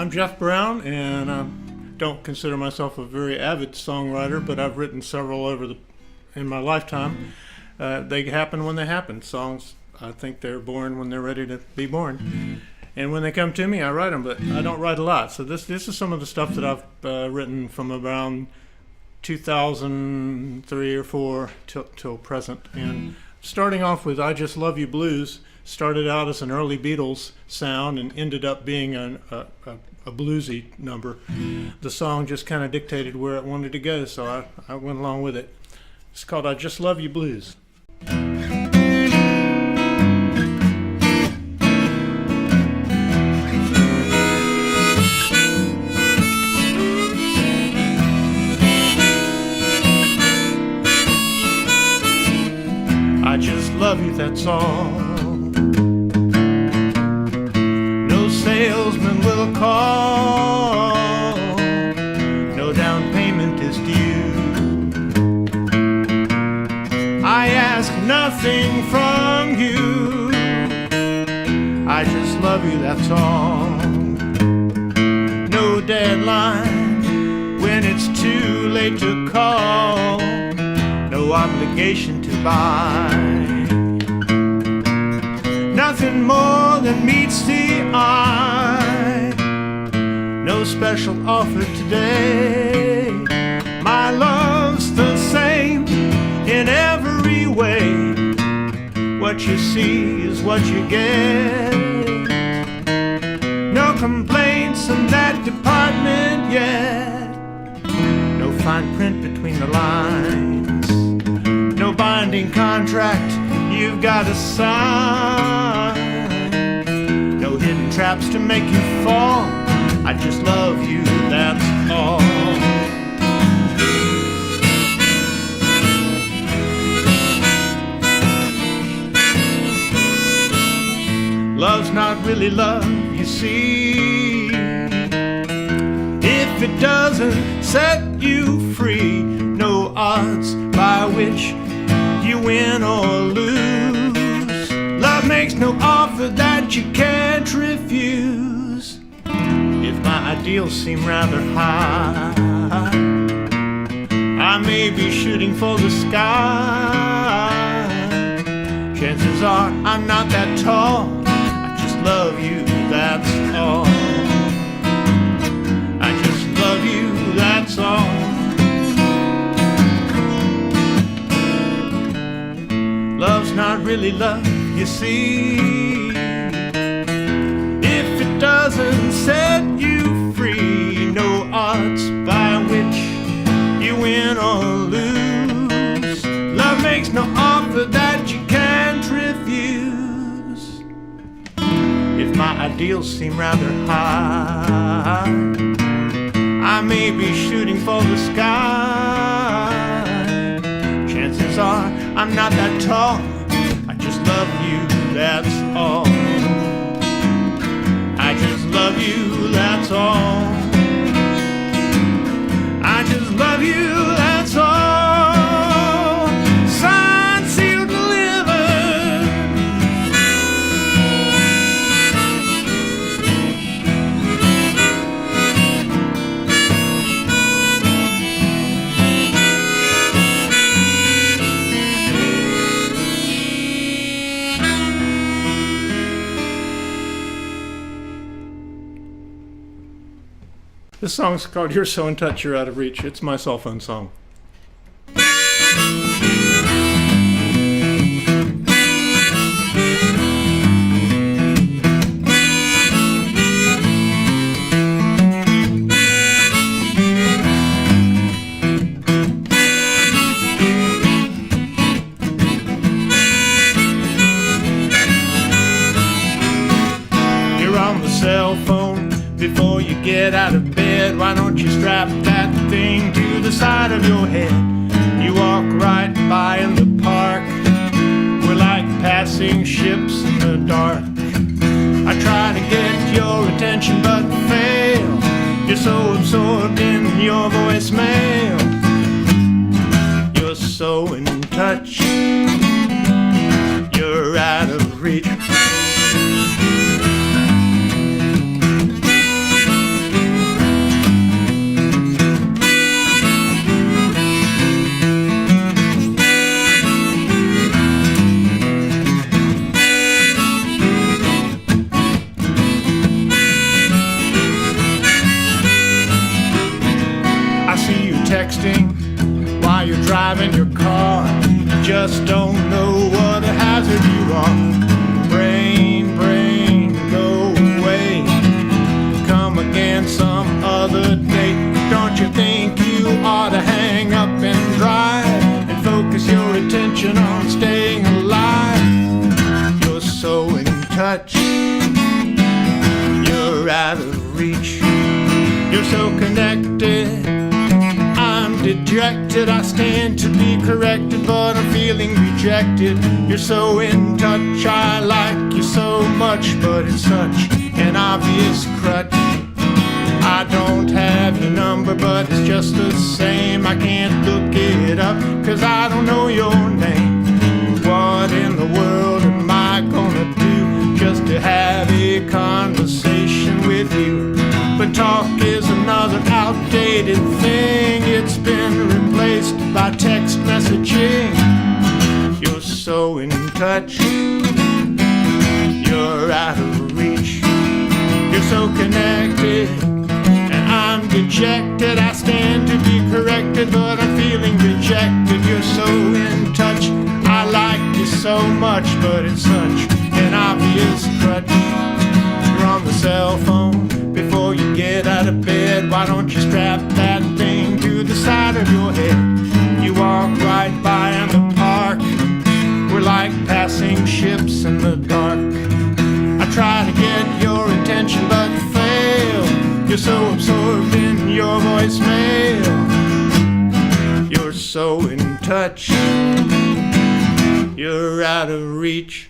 I'm Jeff Brown, and I don't consider myself a very avid songwriter, but I've written several in my lifetime. They happen when they happen. Songs, I think they're born when they're ready to be born. And when they come to me, I write them, but I don't write a lot. So this is some of the stuff that I've written from around 2003 or 4 till present. And starting off with I Just Love You Blues, started out as an early Beatles sound and ended up being a bluesy number. The song just kind of dictated where it wanted to go, so I went along with it. It's called I Just Love You Blues. I just love you, that's all. No salesman will call, no down payment is due. I ask nothing from you, I just love you, that's all. No deadline when it's too late to call, no obligation to buy. Nothing more than meets the eye, no special offer today. My love's the same in every way. What you see is what you get. No complaints in that department yet. No fine print between the lines, no binding contract you've got to sign, no hidden traps to make you fall. I just love you, that's all. Love's not really love, you see, if it doesn't set you free. No odds by which you win or lose. Love makes no offer that you can't refuse. If my ideals seem rather high, I may be shooting for the sky. Chances are I'm not that tall. I just love you, that's all. I just love you, that's all. Love's not really love, you see, if it doesn't set you free. No odds by which you win or lose. Love makes no offer that you can't refuse. If my ideals seem rather high, I may be shooting for the sky. Chances are I'm not that tall. I just love you, that's all. I just love you, that's all. I just love you, that's all. Signed, sealed, delivered. This song's called You're So in Touch, You're Out of Reach. It's my cell phone song. You're on the cell phone before you get out of bed. Why don't you strap that thing to the side of your head? You walk right by in the park. We're like passing ships in the dark. I try to get your attention but fail. You're so absorbed in your voicemail. You're so in touch, you're out of reach. just don't know what a hazard you are. Brain, go away. Come again some other day. Don't you think you ought to hang up and drive and focus your attention on staying alive? You're so in touch, you're out of reach. You're so connected, I'm dejected. I stand to be corrected, but I'm feeling rejected. You're so in touch, I like you so much, but it's such an obvious crutch. I don't have your number, but it's just the same. I can't look it up, cause I don't know your name. What in the world am I gonna do just to have a conversation with you? But talk is another outdated thing. It's been replaced by text messaging. You're so in touch, you're out of reach. You're so connected, and I'm dejected. I stand to be corrected, but I'm feeling rejected. You're so in touch, I like you so much, but it's such an obvious crutch. You're on the cell phone before you get out of bed. Why don't you strap that thing to the side of your head? You walk right by in the park. We're like passing ships in the dark. I try to get your attention but fail. You're so absorbed in your voicemail. You're so in touch, you're out of reach.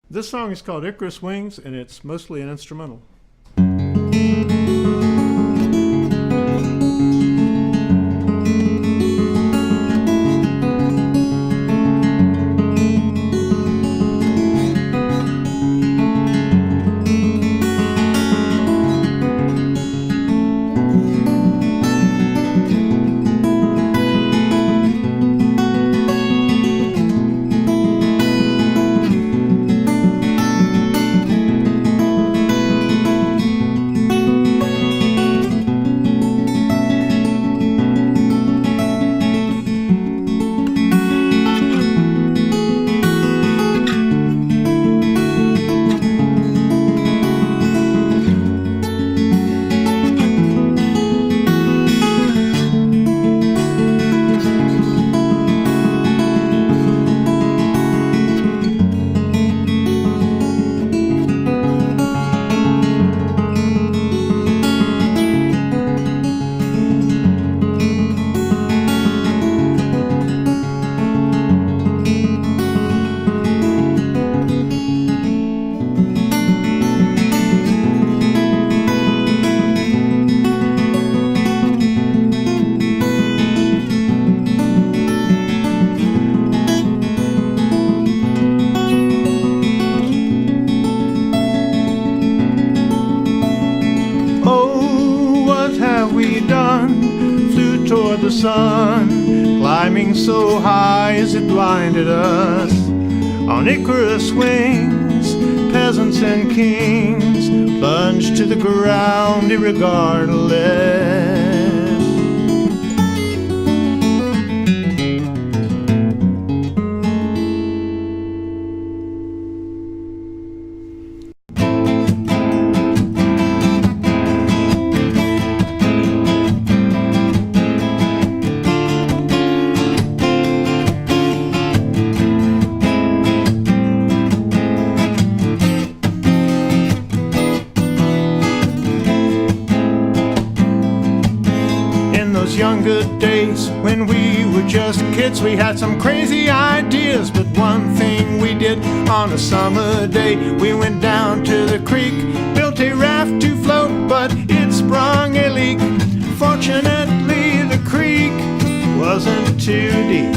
This song is called Icarus Wings, and it's mostly an instrumental. The sun, climbing so high as it blinded us. On Icarus wings, peasants and kings plunged to the ground irregardless. Younger days, when we were just kids, we had some crazy ideas, but one thing we did on a summer day, we went down to the creek, built a raft to float, but it sprung a leak. Fortunately, the creek wasn't too deep.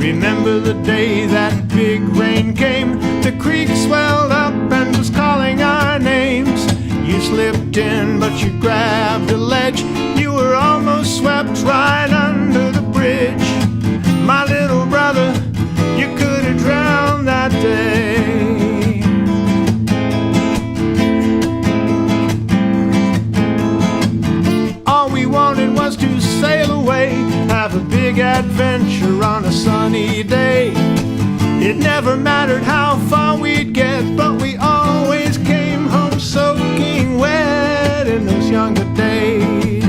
Remember the day that big rain came, the creek swelled up and was calling our names. You slipped in, but you grabbed a ledge. You were almost swept right under the bridge. My little brother mattered how far we'd get, but we always came home soaking wet in those younger days,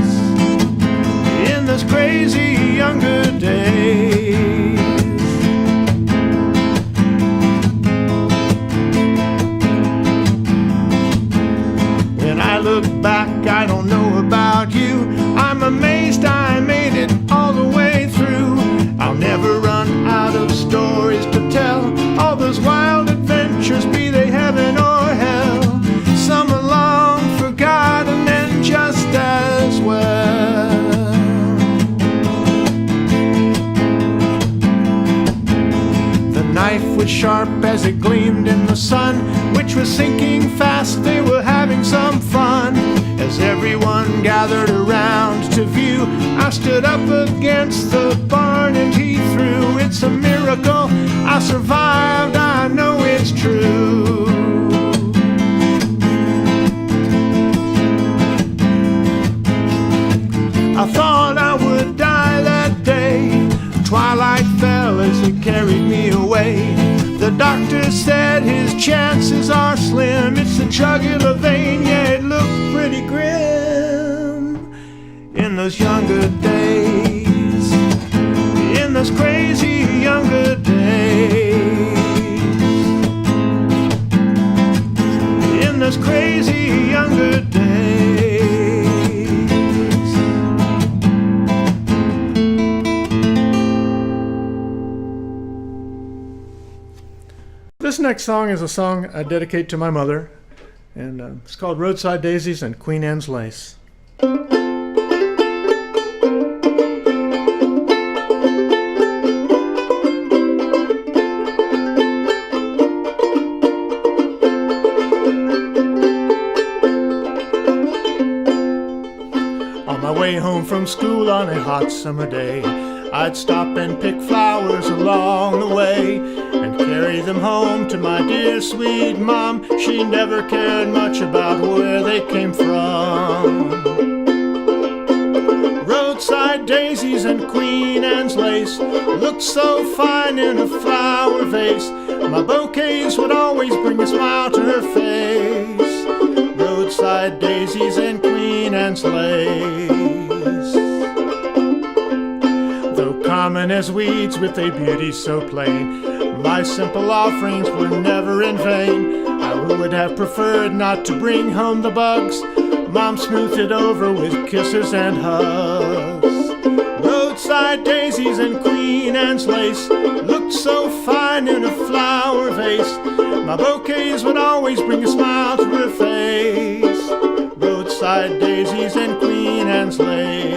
in those crazy younger days. When I look back, I don't know about you, I'm amazed I made it all the way through. I'll never run out of stories to tell, all those wild adventures, be they heaven or hell. Some are long forgotten and just as well. The knife was sharp as it gleamed in the sun, which was sinking fast, they were having some fun. As everyone gathered around to view, I stood up against the barn and he threw. It's a miracle I survived, I know it's true. I thought I would die that day. Twilight fell as it carried me away. The doctor said his chances are slim. It's the jugular vein, yeah, it looked pretty grim. In those younger days, in those crazy younger days, in those crazy younger days. This next song is a song I dedicate to my mother, and it's called Roadside, Daisies, and Queen Anne's Lace. On my way home from school on a hot summer day, I'd stop and pick flowers along the way and carry them home to my dear sweet mom. She never cared much about where they came from. Roadside daisies and Queen Anne's lace looked so fine in a flower vase. My bouquets would always bring a smile to her face. Roadside daisies and Queen Anne's lace. Common as weeds with a beauty so plain, my simple offerings were never in vain. I would have preferred not to bring home the bugs. Mom smoothed it over with kisses and hugs. Roadside daisies and Queen Anne's lace looked so fine in a flower vase. My bouquets would always bring a smile to her face. Roadside daisies and Queen Anne's lace.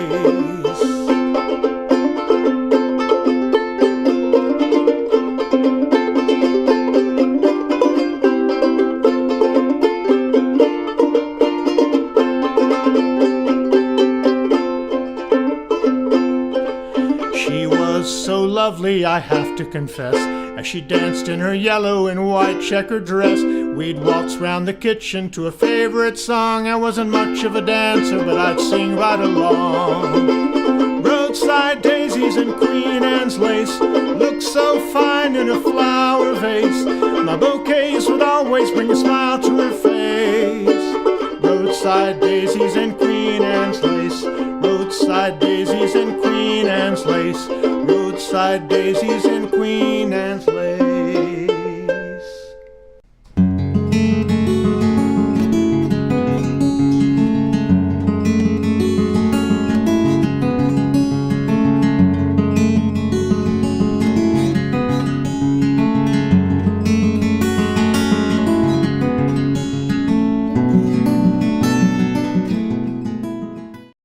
So lovely, I have to confess, as she danced in her yellow and white checkered dress. We'd waltz round the kitchen to a favorite song. I wasn't much of a dancer, but I'd sing right along. Roadside daisies and Queen Anne's lace looked so fine in a flower vase. My bouquets would always bring a smile to her face. Roadside daisies and Queen Anne's lace. Roadside daisies and Queen Anne's lace. Roadside daisies and Queen Anne's lace.